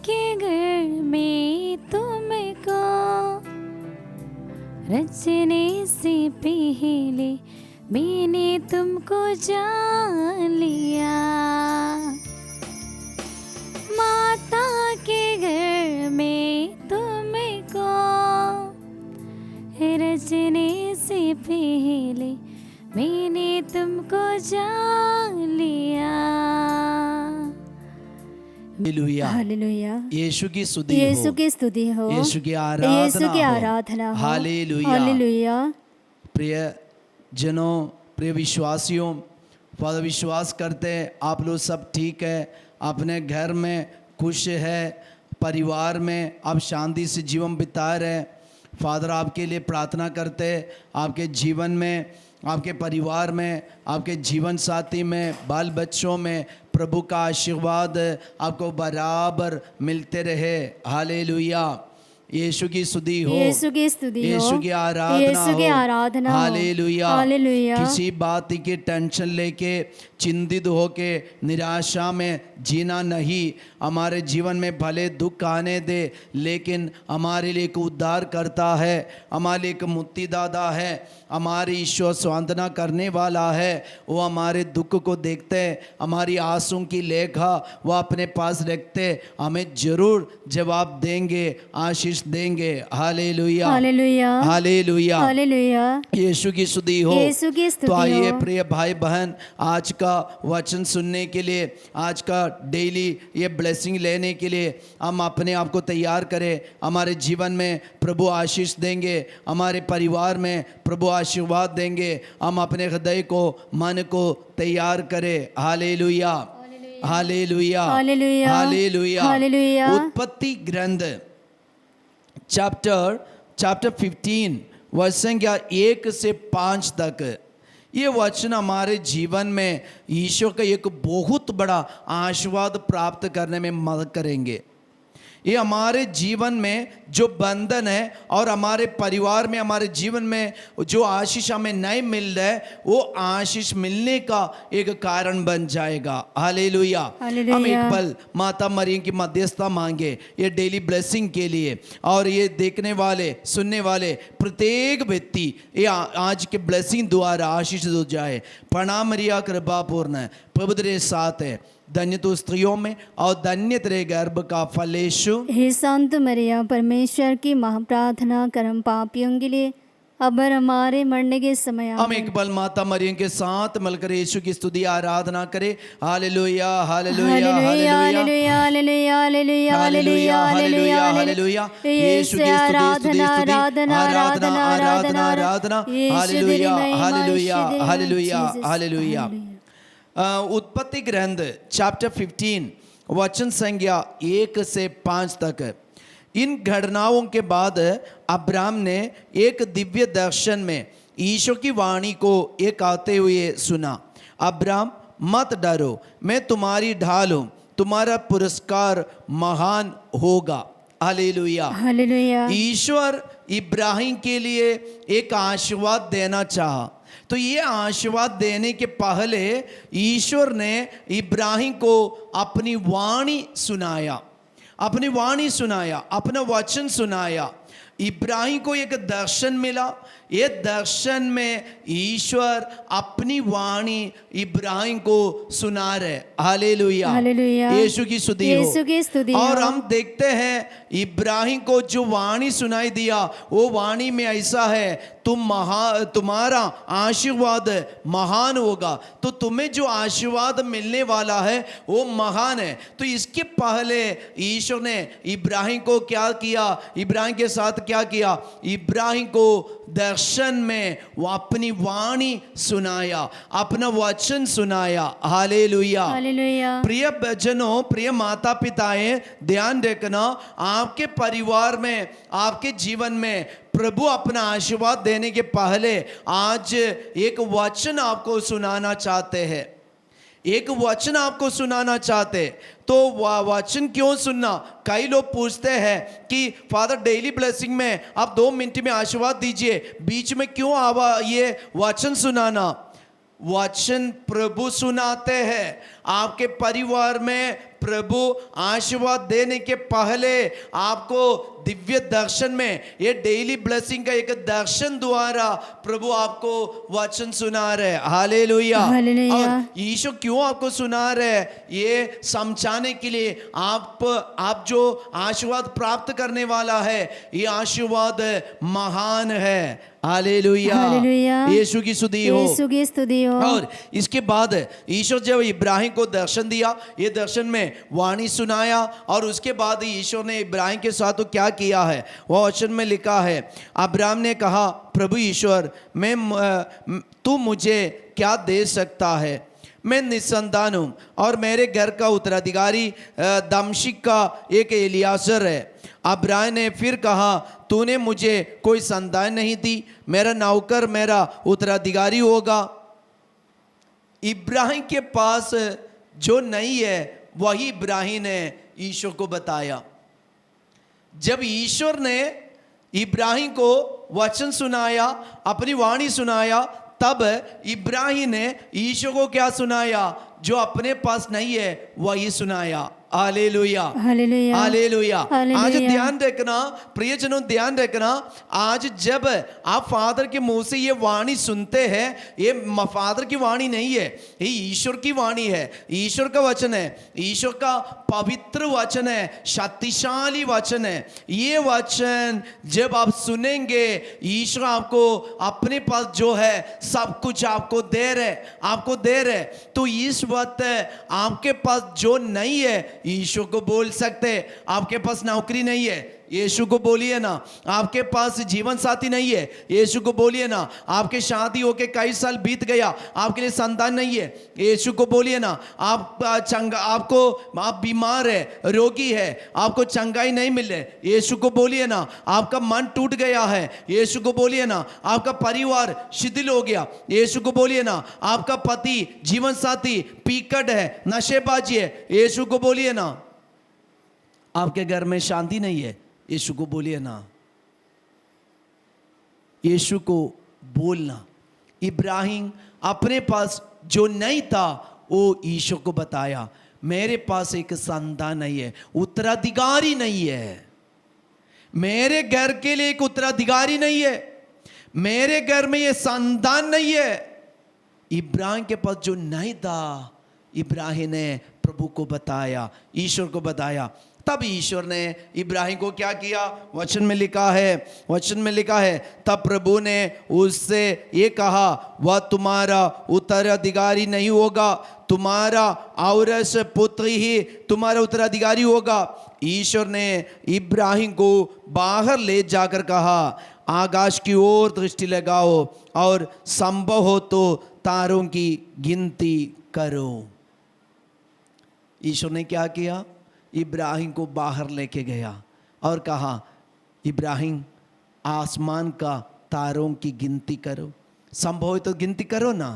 के घर में तुमको रचने से पहले मैंने तुमको जान लिया। माता के घर में तुमको रचने से पहले मैंने तुमको जान लिया। Hallelujah, hallelujah. यीशु की स्तुति हो, यीशु की स्तुति हो, यीशु की यीशु की आराधना हो। आराधना हो। हालेलुया। हालेलुया। प्रिय जनों, प्रिय विश्वासियों, फादर विश्वास करते हैं आप लोग सब ठीक है, अपने घर में खुश है, परिवार में आप शांति से जीवन बिता रहे हैं। फादर आपके लिए प्रार्थना करते हैं, आपके जीवन में, आपके परिवार में, आपके जीवन साथी में, बाल बच्चों में प्रभु का आशीर्वाद आपको बराबर मिलते रहे। हालेलुया, यीशु की स्तुति हो, यीशु की स्तुति हो, यीशु की आराधना यीशु की हो। आराधना हो। हालेलुया। हालेलुया। किसी बात की टेंशन लेके, चिंतित होके, निराशा में जीना नहीं। हमारे जीवन में भले दुख आने दे, लेकिन हमारे लिए एक उद्धार करता है, हमारे लिए एक मुक्तिदाता है, हमारी ईश्वर सांत्वना करने वाला है। वो हमारे दुख को देखते हैं, हमारी आंसू की लेखा वो अपने पास रखते, हमें जरूर जवाब देंगे, आशीष देंगे। Hallelujah, hallelujah. Hallelujah, hallelujah. Yeshu की स्तुति हो। यीशु की स्तुति तो आइए हो। प्रिय भाई बहन, आज का वचन सुनने के लिए, आज का डेली ये ब्लेसिंग लेने के लिए हम अपने आप को तैयार करें। हमारे जीवन में प्रभु आशीष देंगे, हमारे परिवार में प्रभु आशीर्वाद देंगे। हम अपने हृदय को, मन को तैयार करें। Hallelujah, hallelujah, hallelujah. Hallelujah. Hallelujah. उत्पत्ति ग्रंथ चैप्टर 15 वर्ष संख्या 1 से 5 तक ये वचन हमारे जीवन में ईश्वर का एक बहुत बड़ा आशीर्वाद प्राप्त करने में मदद करेंगे। ये हमारे जीवन में जो बंधन है और हमारे परिवार में, हमारे जीवन में जो आशीष हमें नहीं मिल रहा है, वो आशीष मिलने का एक कारण बन जाएगा। हालेलुया। हालेलुया। हम एक पल माता मरियम की मध्यस्थता मांगे ये डेली ब्लेसिंग के लिए, और ये देखने वाले, सुनने वाले प्रत्येक व्यक्ति ये आज के ब्लेसिंग द्वारा आशीष हो जाए। प्रणाम मरिया, कृपा पूर्ण, प्रभु तेरे साथ है, धन्य तू स्त्रियों में और धन्य तेरे गर्भ का फल यीशु। हे संत मरिया, परमेश्वर की महाप्रार्थना करम पापियों के लिए अब और हमारे मरने के समय हम एक पल माता मरियम के साथ मिलकर यीशु की स्तुति आराधना करें। Hallelujah, hallelujah, hallelujah. Hallelujah, hallelujah. Hallelujah. Hallelujah. Hallelujah, hallelujah. Yeshu की स्तुति, स्तुति, स्तुति, आराधना, आराधना, आराधना। Hallelujah, hallelujah, hallelujah, hallelujah. उत्पत्ति ग्रंथ चैप्टर 15 वचन संख्या 1 से 5 तक। इन घटनाओं के बाद अब्राम ने एक दिव्य दर्शन में ईश्वर की वाणी को एक आते हुए सुना, अब्राम मत डरो, मैं तुम्हारी ढाल हूँ, तुम्हारा पुरस्कार महान होगा। Hallelujah, hallelujah. ईश्वर इब्राहिम के लिए एक आशीर्वाद देना चाहा, तो ये आशीर्वाद देने के पहले ईश्वर ने इब्राहिम को अपनी वाणी सुनाया, अपनी वाणी सुनाया, अपना वचन सुनाया। इब्राहिम को एक दर्शन मिला, ये दर्शन में ईश्वर अपनी वाणी इब्राहिम को सुना रहे। Hallelujah, hallelujah. यीशु की स्तुति हो, यीशु की स्तुति और हो। हम देखते हैं इब्राहिम को जो वाणी सुनाई दिया, वो वाणी में ऐसा है, तुम्हारा आशीर्वाद महान होगा। तो तुम्हें जो आशीर्वाद मिलने वाला है वो महान है। तो इसके पहले ईश्वर ने इब्राहिम को क्या किया, इब्राहिम के साथ क्या किया, इब्राहिम को दर्शन में वो अपनी वाणी सुनाया, अपना वचन सुनाया। Hallelujah, hallelujah. प्रिय बहनों, प्रिय माता पिताएं, ध्यान रखना, आपके परिवार में, आपके जीवन में प्रभु अपना आशीर्वाद देने के पहले आज एक वचन आपको सुनाना चाहते हैं, एक वचन आपको सुनाना चाहते। तो वचन क्यों सुनना? कई लोग पूछते हैं कि फादर डेली ब्लेसिंग में आप 2 मिनट में आशीर्वाद दीजिए, बीच में क्यों आवा ये वचन सुनाना? वचन प्रभु सुनाते हैं, आपके परिवार में प्रभु आशीर्वाद देने के पहले आपको दिव्य दर्शन में, ये डेली ब्लेसिंग का एक दर्शन द्वारा प्रभु आपको वचन सुना रहे। हालेलुया। हालेलुया। और यीशु क्यों आपको सुना रहे? ये समझाने के लिए आप जो आशीर्वाद प्राप्त करने वाला है, ये आशीर्वाद महान है। हालेलुया। हालेलुया। यीशु की स्तुति हो। यीशु की स्तुति हो। और इसके बाद ईश्वर जब इब्राहिम को दर्शन दिया, ये दर्शन में वाणी सुनाया, और उसके बाद ईश्वर ने इब्राहिम के साथ तो क्या किया है, वह वचन में लिखा है, अब्राहम ने कहा, प्रभु ईश्वर, तू मुझे क्या दे सकता है? मैं निसंतान हूँ और मेरे घर का उत्तराधिकारी दमश्क का एक एलियाजर है। अब्राहम ने फिर कहा, तूने मुझे कोई संतान नहीं दी, मेरा नौकर मेरा उत्तराधिकारी होगा। इब्राहिम के पास जो नहीं है वही इब्राहिम ने ईश्वर को बताया। जब ईश्वर ने इब्राहिम को वचन सुनाया, अपनी वाणी सुनाया, तब इब्राहिम ने ईश्वर को क्या सुनाया? जो अपने पास नहीं है वही सुनाया। हालेलुया। हालेलुया। हालेलुया। हालेलुया। आज ध्यान रखना प्रियजनों, ध्यान रखना, आज जब आप फादर के मुंह से ये वाणी सुनते हैं, ये फादर की वाणी नहीं है, ये ईश्वर की वाणी है, ईश्वर का वचन है, ईश्वर का पवित्र वचन है, शक्तिशाली वचन है। ये वचन जब आप सुनेंगे, ईश्वर आपको अपने पास जो है सब कुछ आपको दे रहे। तो इस वक्त आपके पास जो नहीं है, यीशु को बोल सकते। आपके पास नौकरी नहीं है, यीशु को बोलिए ना। आपके पास जीवन साथी नहीं है, यीशु को बोलिए ना। आपके शादी होके कई साल बीत गया, आपके लिए संतान नहीं है, यीशु को बोलिए ना। आप बीमार है, रोगी है, आपको चंगाई नहीं मिल रही, यीशु को बोलिए ना। आपका मन टूट गया है, यीशु को बोलिए ना। आपका परिवार शिथिल हो गया, यीशु को बोलिए ना। आपका पति जीवन साथी पीकट है, नशेबाजी है, यीशु को बोलिए ना। आपके घर में शांति नहीं है, यीशु को बोलिए ना। यीशु को बोलना। इब्राहिम अपने पास जो नहीं था वो यीशु को बताया, मेरे पास एक संतान नहीं है, उत्तराधिकारी नहीं है, मेरे घर के लिए एक उत्तराधिकारी नहीं है, मेरे घर में ये संतान नहीं है। इब्राहिम के पास जो नहीं था, इब्राहिम ने प्रभु को बताया, ईश्वर को बताया। तब ईश्वर ने इब्राहिम को क्या किया? वचन में लिखा है, तब प्रभु ने उससे ये कहा, वह तुम्हारा उत्तराधिकारी नहीं होगा, तुम्हारा औरस पुत्र ही तुम्हारा उत्तराधिकारी होगा। ईश्वर ने इब्राहिम को बाहर ले जाकर कहा, आकाश की ओर दृष्टि लगाओ और संभव हो तो तारों की गिनती करो। ईश्वर ने क्या किया? इब्राहिम को बाहर लेके गया और कहा, इब्राहिम आसमान का तारों की गिनती करो, संभव हो तो गिनती करो ना।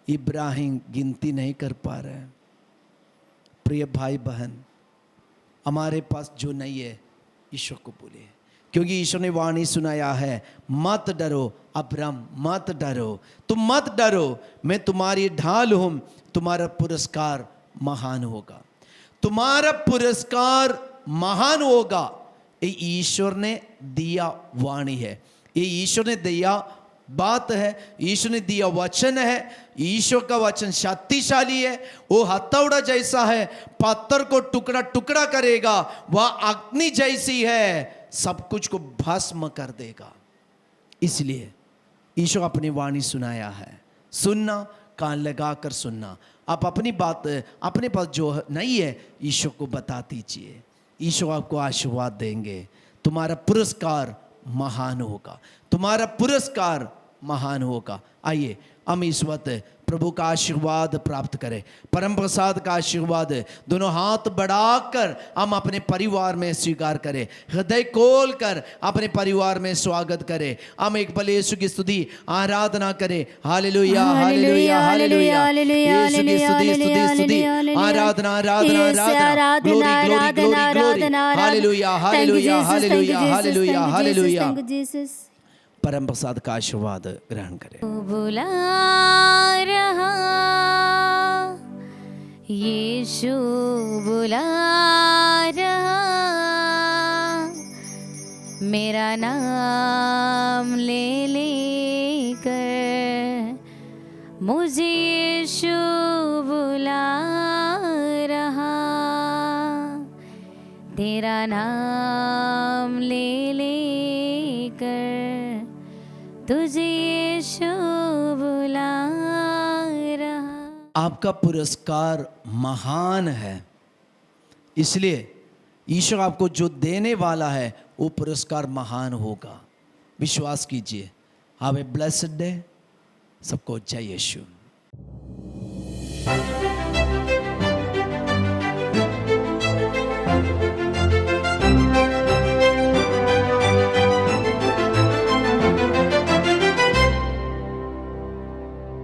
इब्राहिम गिनती नहीं कर पा रहे। प्रिय भाई बहन, हमारे पास जो नहीं है ईश्वर को बोलिए, क्योंकि ईश्वर ने वाणी सुनाया है, मत डरो अब्राम, मत डरो, तुम मत डरो, मैं तुम्हारी ढाल हूं, तुम्हारा पुरस्कार महान होगा, तुम्हारा पुरस्कार महान होगा। ये ईश्वर ने दिया वाणी है, ये ईश्वर ने दिया बात है, ईश्वर ने दिया वचन है। ईश्वर का वचन शक्तिशाली है, वो हथौड़ा जैसा है, पत्थर को टुकड़ा टुकड़ा करेगा, वह अग्नि जैसी है, सब कुछ को भस्म कर देगा। इसलिए ईश्वर अपनी वाणी सुनाया है। सुनना, कान लगा कर सुनना। आप अपनी बात अपने पास जो नहीं है ईश्वर को बता दीजिए, ईश्वर आपको आशीर्वाद देंगे। तुम्हारा पुरस्कार महान होगा, तुम्हारा पुरस्कार महान होगा। आइए हम इस वक्त प्रभु का आशीर्वाद प्राप्त करें, परम प्रसाद का आशीर्वाद दोनों हाथ बढ़ाकर हम अपने परिवार में स्वीकार करें, हृदय खोल कर अपने परिवार में स्वागत करें। हम एक पल यीशु की स्तुति आराधना करें। हालेलुया हालेलुया हालेलुया, यीशु की स्तुति स्तुति स्तुति, आराधना आराधना आराधना, glory glory glory glory, hallelujah hallelujah hallelujah hallelujah hallelujah. परम प्रसाद का आशीर्वाद ग्रहण करें। बुला रहा यीशु बुला रहा, मेरा नाम ले लेकर मुझे यीशु बुला रहा, तेरा नाम ले लेकर तुझे यीशु बुला रहा। आपका पुरस्कार महान है, इसलिए ईश्वर आपको जो देने वाला है वो पुरस्कार महान होगा। विश्वास कीजिए। Have a blessed day. सबको जय यीशु।